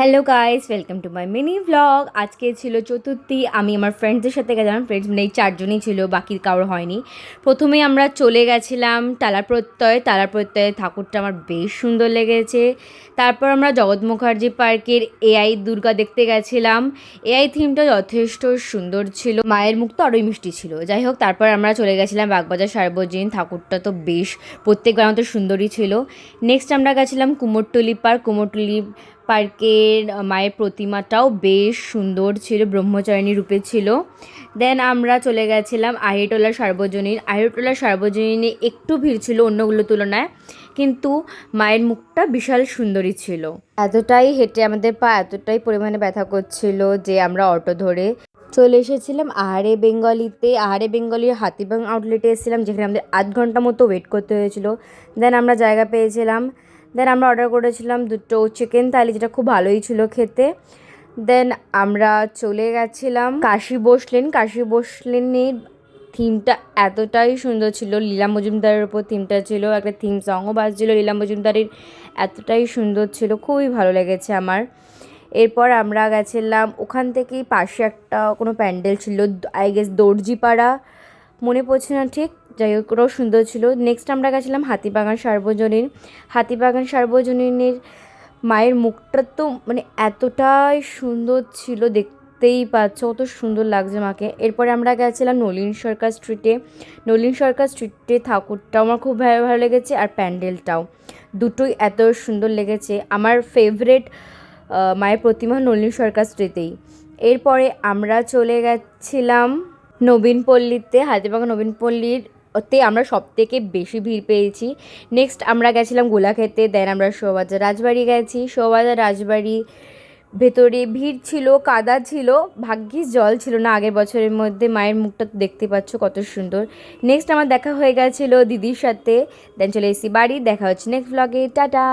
Hello guys, welcome to my mini vlog. আজকে ছিল চতুর্থী। আমি আমার ফ্রেন্ডসদের সাথে গেছিলাম। ফ্রেন্ডস মানে এই চারজনই ছিল, বাকি কারোর হয়নি। প্রথমেই আমরা চলে গেছিলাম তালা প্রত্যয়ে ঠাকুরটা আমার বেশ সুন্দর লেগেছে। তারপর আমরা জগৎ মুখার্জি পার্কের এআই দুর্গা দেখতে গেছিলাম। এআই থিমটা যথেষ্ট সুন্দর ছিল, মায়ের মুখ তো আরোই মিষ্টি ছিল। যাই হোক, তারপর আমরা চলে গেছিলাম বাগবাজার সার্বজনীন। ঠাকুরটা তো বেশ প্রত্যেকবার মতো সুন্দরই ছিল। নেক্সট আমরা গেছিলাম কুমোরটুলি পার্কের মায়ের প্রতিমাটাও বেশ সুন্দর ছিল, ব্রহ্মচারিণী রূপে ছিল। দেন আমরা চলে গেছিলাম আহিরটোলা সার্বজনীনে একটু ভিড় ছিল অন্যগুলোর তুলনায়, কিন্তু মায়ের মুখটা বিশাল সুন্দরী ছিল। এতটাই হেঁটে আমাদের পা এতটাই পরিমাণে ব্যথা করছিল যে আমরা অটো ধরে চলে এসেছিলাম আহারে বেঙ্গলির হাতিবাং আউটলেটে এসেছিলাম, যেখানে আমাদের আধ ঘন্টা মতো ওয়েট করতে হয়েছিল। দেন আমরা জায়গা পেয়েছিলাম। দেন আমরা অর্ডার করেছিলাম দুটো চিকেন থালি, যেটা খুব ভালোই ছিল খেতে। দেন আমরা চলে গেছিলাম কাশী বসলেনের থিমটা এতটাই সুন্দর ছিল। লীলা মজুমদারের ওপর থিমটা ছিল, একটা থিম সংও বাজছিল লীলা মজুমদারের, এতটাই সুন্দর ছিল, খুবই ভালো লেগেছে আমার। এরপর আমরা গেছিলাম ওখান থেকেই পাশে একটা কোনো প্যান্ডেল ছিল, আই গেস দর্জিপাড়া, মনে পড়ছে না ঠিক। যাই হোক, ওটাও সুন্দর ছিল। নেক্সট আমরা গেছিলাম হাতিবাগান সার্বজনীনের মায়ের মুখটা তো মানে এতটাই সুন্দর ছিল, দেখতেই পাচ্ছ কত সুন্দর লাগছে মাকে। এরপরে আমরা গেছিলাম নলিন সরকার স্ট্রিটে ঠাকুরটাও আমার খুব ভালো ভালো লেগেছে, আর প্যান্ডেলটাও, দুটোই এত সুন্দর লেগেছে। আমার ফেভারেট মায়ের প্রতিমা নলিন সরকার স্ট্রিটেই। এরপরে আমরা চলে গেছিলাম হাতিবাগান নবীনপল্লীর ওতে আমরা সব থেকে বেশি ভিড় পেয়েছি। নেক্সট আমরা গেছিলাম গোলা খেতে। দেন আমরা শোভাবাজার রাজবাড়ি ভেতরে ভিড় ছিল, কাদা ছিল, ভাগ্যিস জল ছিল না আগের বছরের মধ্যে। মায়ের মুখটা তো দেখতে পাচ্ছ কত সুন্দর। নেক্সট আমার দেখা হয়ে গেছিলো দিদির সাথে। দেন চলে এসেছি বাড়ি। দেখা হচ্ছে নেক্সট ব্লগে, টাটা।